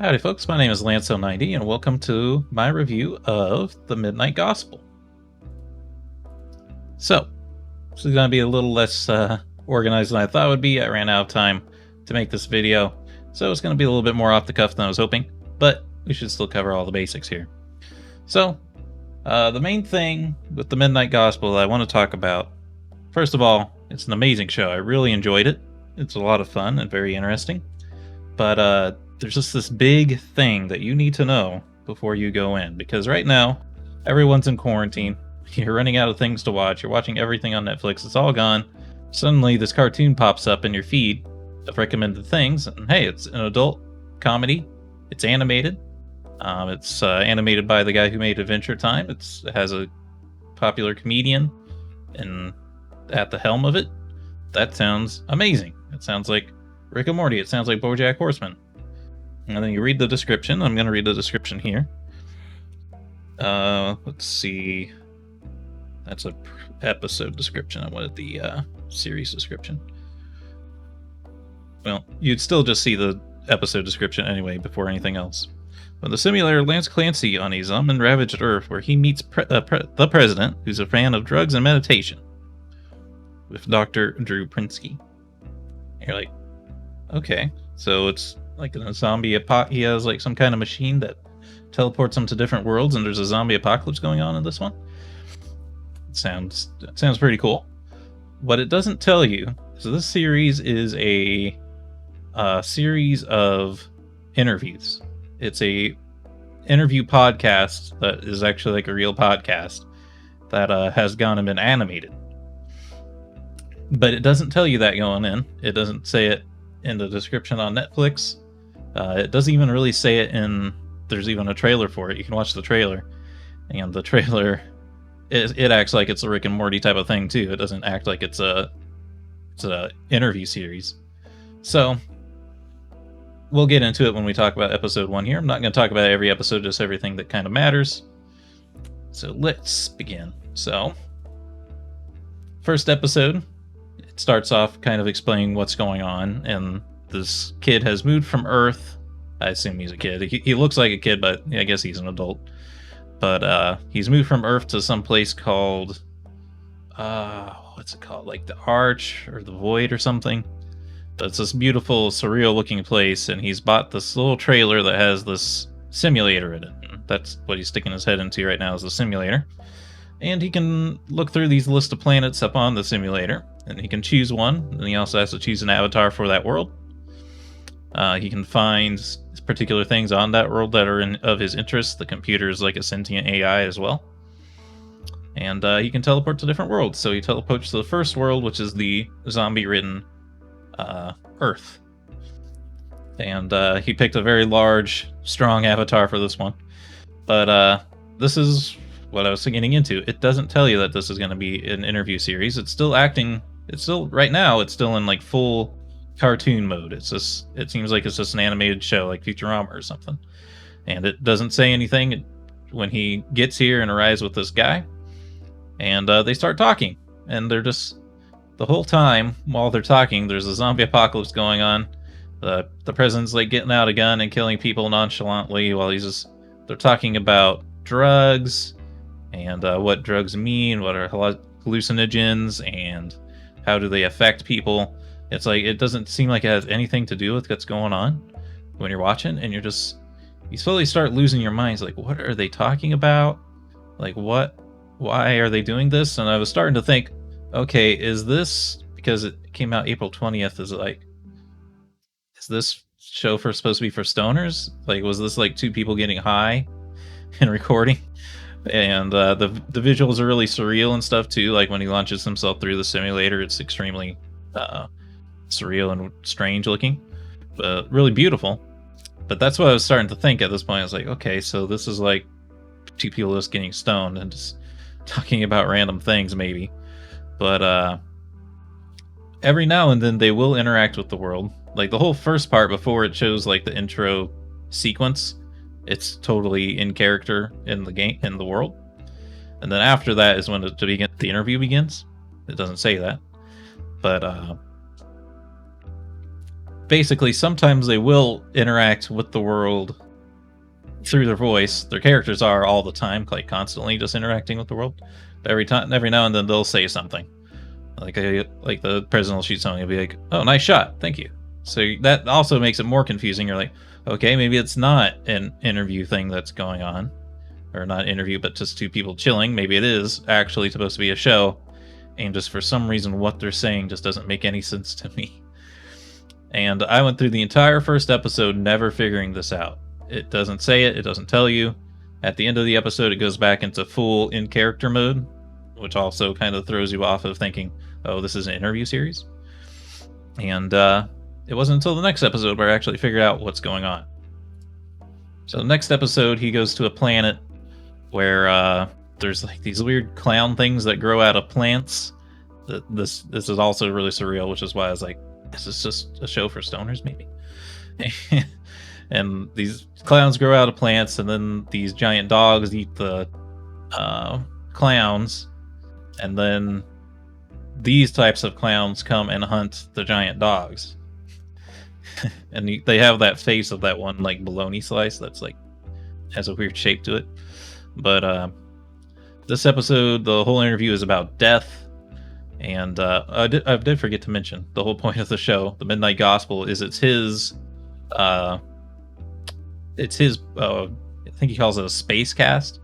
Howdy folks, my name is Lanso90 and welcome to my review of The Midnight Gospel. So, this is going to be a little less organized than I thought it would be. I ran out of time to make this video, so it's going to be a little bit more off the cuff than I was hoping, but we should still cover all the basics here. So, the main thing with The Midnight Gospel that I want to talk about, first of all, it's an amazing show. I really enjoyed it. It's a lot of fun and very interesting, but there's just this big thing that you need to know before you go in, because right now everyone's in quarantine. You're running out of things to watch. You're watching everything on Netflix. It's all gone. Suddenly this cartoon pops up in your feed of recommended things, and hey, it's an adult comedy. It's animated. It's animated by the guy who made Adventure Time. It has a popular comedian at the helm of it. That sounds amazing. It sounds like Rick and Morty. It sounds like Bojack Horseman. And then you read the description. I'm going to read the description here. Let's see. That's a episode description. I wanted the series description. Well, you'd still just see the episode description anyway before anything else. When the simulator lands Clancy on a zombie-ravaged Earth where he meets the president, who's a fan of drugs and meditation, with Dr. Drew Prinsky. You're like, okay, so it's like in a zombie he has like some kind of machine that teleports him to different worlds, and there's a zombie apocalypse going on in this one. It sounds pretty cool. What it doesn't tell you is this series is a series of interviews. It's a interview podcast that is actually like a real podcast that has gone and been animated. But it doesn't tell you that going in. It doesn't say it in the description on Netflix. It doesn't even really say it there's even a trailer for it. You can watch the trailer, and the trailer, it acts like it's a Rick and Morty type of thing too. It doesn't act like it's a interview series. So we'll get into it when we talk about episode 1 here. I'm not going to talk about every episode, just everything that kind of matters. So let's begin. So first episode, it starts off kind of explaining what's going on, and this kid has moved from Earth. I assume he's a kid. He looks like a kid, but I guess he's an adult. But he's moved from Earth to some place called, what's it called? Like the Arch or the Void or something. But it's this beautiful, surreal-looking place, and he's bought this little trailer that has this simulator in it. That's what he's sticking his head into right now, is the simulator. And he can look through these list of planets up on the simulator, and he can choose one, and he also has to choose an avatar for that world. He can find particular things on that world that are of his interest. The computer is like a sentient AI as well. And he can teleport to different worlds. So he teleports to the first world, which is the zombie-ridden Earth. And he picked a very large, strong avatar for this one. But this is what I was getting into. It doesn't tell you that this is going to be an interview series. It's still right now, it's still in like full cartoon mode. It seems like it's just an animated show like Futurama or something. And it doesn't say anything when he gets here and arrives with this guy. And they start talking. And they're just, the whole time while they're talking, there's a zombie apocalypse going on. The president's like getting out a gun and killing people nonchalantly while they're talking about drugs and what drugs mean, what are hallucinogens, and how do they affect people. It's like, it doesn't seem like it has anything to do with what's going on when you're watching, and you slowly start losing your minds. Like, what are they talking about? Like, why are they doing this? And I was starting to think, okay, is this, because it came out April 20th, is this show supposed to be for stoners? Like, was this like two people getting high and recording? And the visuals are really surreal and stuff too. Like when he launches himself through the simulator, it's extremely surreal and strange looking, but really beautiful. But that's what I was starting to think at this point. I was like, okay, so this is like two people just getting stoned and just talking about random things maybe. But every now and then they will interact with the world. Like the whole first part, before it shows like the intro sequence, it's totally in character in the game, in the world. And then after that is when the interview begins. It doesn't say that. But basically sometimes they will interact with the world through their voice. Their characters are all the time, like constantly just interacting with the world. But every now and then they'll say something. Like the president will shoot something, he'll be like, "Oh, nice shot, thank you." So that also makes it more confusing. You're like, okay, maybe it's not an interview thing that's going on, or not interview, but just two people chilling. Maybe it is actually supposed to be a show, and just for some reason what they're saying just doesn't make any sense to me. And I went through the entire first episode never figuring this out. It doesn't say it doesn't tell you. At the end of the episode, it goes back into full in-character mode, which also kind of throws you off of thinking, oh, this is an interview series. And it wasn't until the next episode where I actually figured out what's going on. So the next episode, he goes to a planet where there's like these weird clown things that grow out of plants. This is also really surreal, which is why I was like, this is just a show for stoners, maybe. And these clowns grow out of plants, and then these giant dogs eat the clowns, and then these types of clowns come and hunt the giant dogs. And they have that face of that one like bologna slice that's like has a weird shape to it. But this episode, the whole interview is about death. And I did forget to mention the whole point of the show, the Midnight Gospel, is it's his I think he calls it a space cast.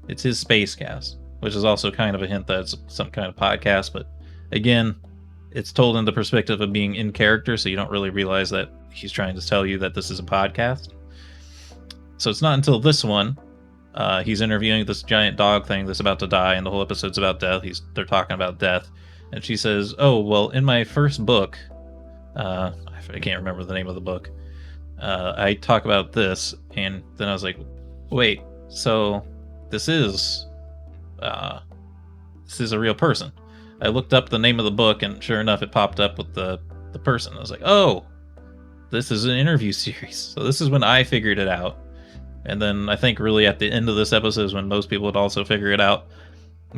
It's his space cast, which is also kind of a hint that it's some kind of podcast. But again, it's told in the perspective of being in character, so you don't really realize that he's trying to tell you that this is a podcast. So it's not until this one, he's interviewing this giant dog thing that's about to die, and the whole episode's about death. They're talking about death, and she says, "Oh, well, in my first book, I can't remember the name of the book. I talk about this," and then I was like, "Wait, so this is a real person?" I looked up the name of the book, and sure enough, it popped up with the person. I was like, "Oh, this is an interview series." So this is when I figured it out. And then I think really at the end of this episode is when most people would also figure it out,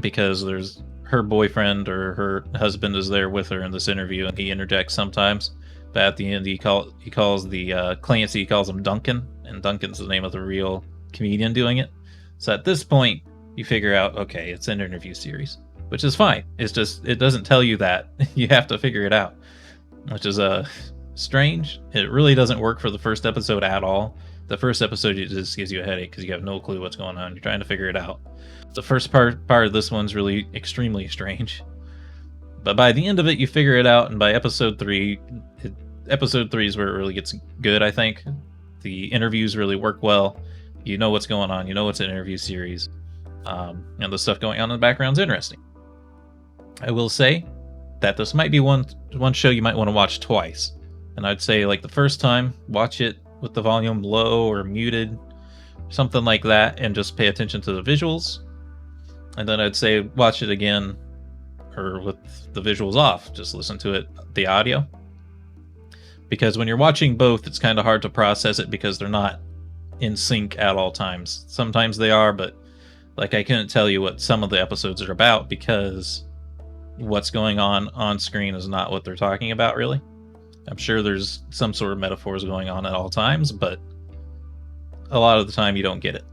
because there's her boyfriend or her husband is there with her in this interview, and he interjects sometimes. But at the end, he calls the Clancy, he calls him Duncan, and Duncan's the name of the real comedian doing it. So at this point, you figure out, okay, it's an interview series, which is fine. It's just, it doesn't tell you that. You have to figure it out, which is strange. It really doesn't work for the first episode at all. The first episode just gives you a headache because you have no clue what's going on. You're trying to figure it out. The first part of this one's really extremely strange. But by the end of it, you figure it out, and by episode 3 is where it really gets good, I think. The interviews really work well. You know what's going on. You know it's an interview series. And the stuff going on in the background's interesting. I will say that this might be one show you might want to watch twice. And I'd say, like, the first time, watch it with the volume low or muted, something like that, and just pay attention to the visuals. And then I'd say watch it again, or with the visuals off, just listen to it, the audio. Because when you're watching both, it's kind of hard to process it because they're not in sync at all times. Sometimes they are, but like I couldn't tell you what some of the episodes are about because what's going on screen is not what they're talking about, really. I'm sure there's some sort of metaphors going on at all times, but a lot of the time you don't get it.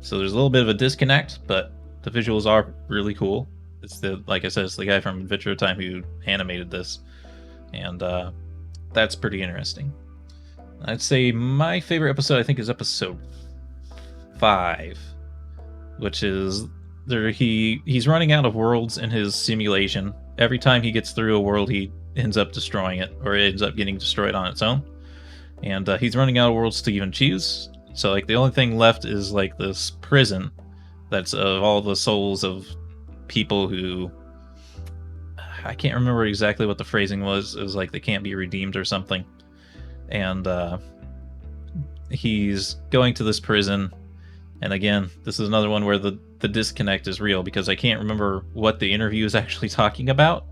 So there's a little bit of a disconnect, but the visuals are really cool. It's like I said, it's the guy from Adventure Time who animated this, and that's pretty interesting. I'd say my favorite episode, I think, is episode 5, which is he's running out of worlds in his simulation. Every time he gets through a world, he ends up destroying it, or it ends up getting destroyed on its own. And he's running out of worlds to even choose. So like the only thing left is like this prison that's of all the souls of people who, I can't remember exactly what the phrasing was. It was like they can't be redeemed or something. And he's going to this prison. And again, this is another one where the disconnect is real, because I can't remember what the interview is actually talking about.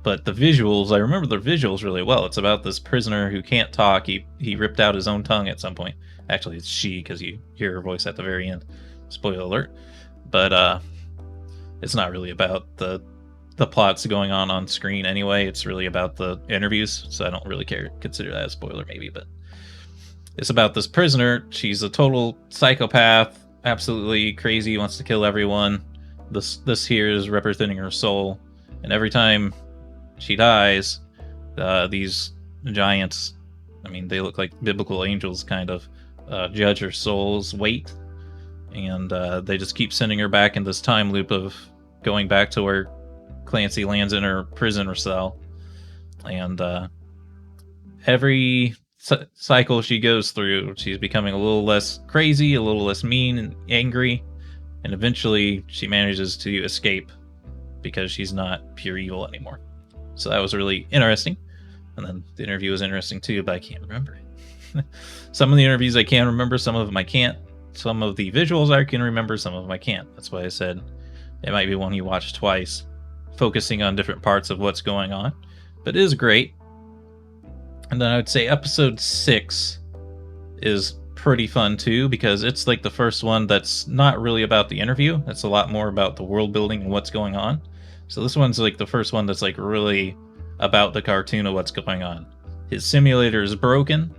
But the visuals, I remember the visuals really well. It's about this prisoner who can't talk. He ripped out his own tongue at some point. Actually, it's she, because you hear her voice at the very end. Spoiler alert. But it's not really about the the plot's going on screen anyway. It's really about the interviews, so I don't really consider that a spoiler maybe, but it's about this prisoner. She's a total psychopath, absolutely crazy, wants to kill everyone. This here is representing her soul, and every time she dies, these giants, I mean, they look like biblical angels, kind of, judge her soul's weight, and they just keep sending her back in this time loop of going back to where Clancy lands in her prison cell. And every cycle she goes through, she's becoming a little less crazy, a little less mean and angry, and eventually she manages to escape because she's not pure evil anymore. So that was really interesting. And then the interview was interesting too, but I can't remember it. Some of the interviews I can remember, some of them I can't. Some of the visuals I can remember, some of them I can't. That's why I said it might be one you watch twice, focusing on different parts of what's going on. But it is great. And then I would say episode 6 is pretty fun too, because it's like the first one that's not really about the interview. It's a lot more about the world building and what's going on. So this one's like the first one that's like really about the cartoon of what's going on. His simulator is broken.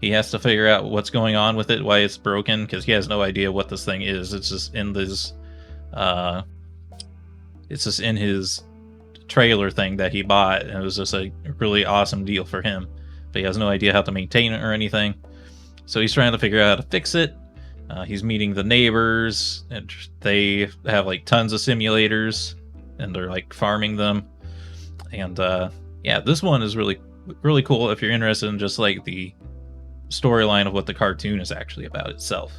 He has to figure out what's going on with it, why it's broken, because he has no idea what this thing is. It's just in this trailer thing that he bought, and it was just a really awesome deal for him, but he has no idea how to maintain it or anything. So he's trying to figure out how to fix it. He's meeting the neighbors, and they have like tons of simulators, and they're like farming them. And yeah, this one is really cool if you're interested in just like the storyline of what the cartoon is actually about itself.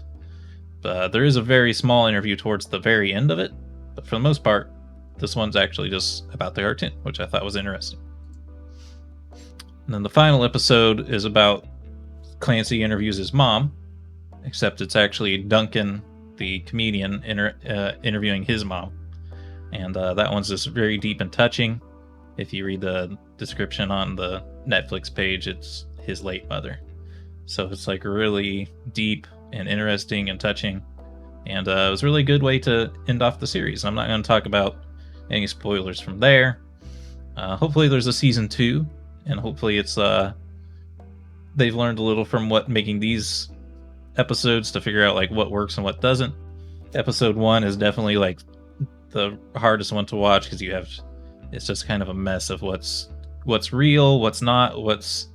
But there is a very small interview towards the very end of it, but for the most part, this one's actually just about the cartoon, which I thought was interesting. And then the final episode is about Clancy interviews his mom, except it's actually Duncan, the comedian, interviewing his mom. And that one's just very deep and touching. If you read the description on the Netflix page, it's his late mother. So it's like really deep and interesting and touching. And it was a really good way to end off the series. I'm not going to talk about any spoilers from there. Hopefully there's a season 2, and hopefully it's they've learned a little from making these episodes to figure out like what works and what doesn't. Episode 1 is definitely like the hardest one to watch, because it's just kind of a mess of what's real, what's not, what's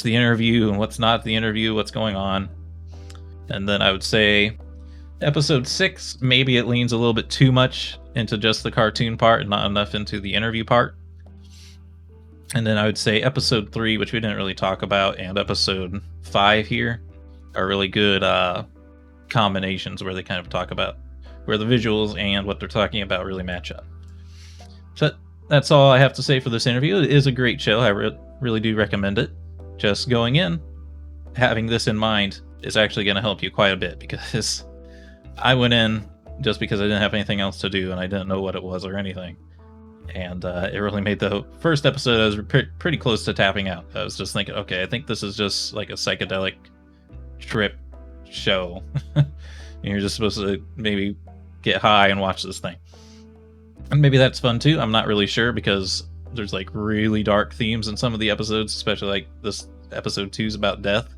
the interview and what's not the interview, what's going on. And then I would say episode 6, maybe it leans a little bit too much into just the cartoon part and not enough into the interview part. And then I would say episode 3, which we didn't really talk about, and episode 5 here are really good combinations where they kind of talk about where the visuals and what they're talking about really match up. So that's all I have to say for this interview. It is a great show. I really do recommend it. Just going in, having this in mind is actually going to help you quite a bit, because I went in just because I didn't have anything else to do and I didn't know what it was or anything. And it really made the first episode, I was pretty close to tapping out. I was just thinking, okay, I think this is just like a psychedelic trip show. And you're just supposed to maybe get high and watch this thing. And maybe that's fun too. I'm not really sure, because there's like really dark themes in some of the episodes, especially like this episode 2 is about death.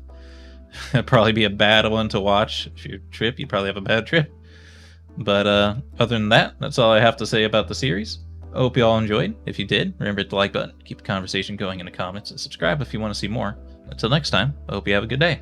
It'd probably be a bad one to watch. If you trip, you'd probably have a bad trip. But other than that, that's all I have to say about the series. I hope you all enjoyed. If you did, remember to hit the like button, keep the conversation going in the comments, and subscribe if you want to see more. Until next time, I hope you have a good day.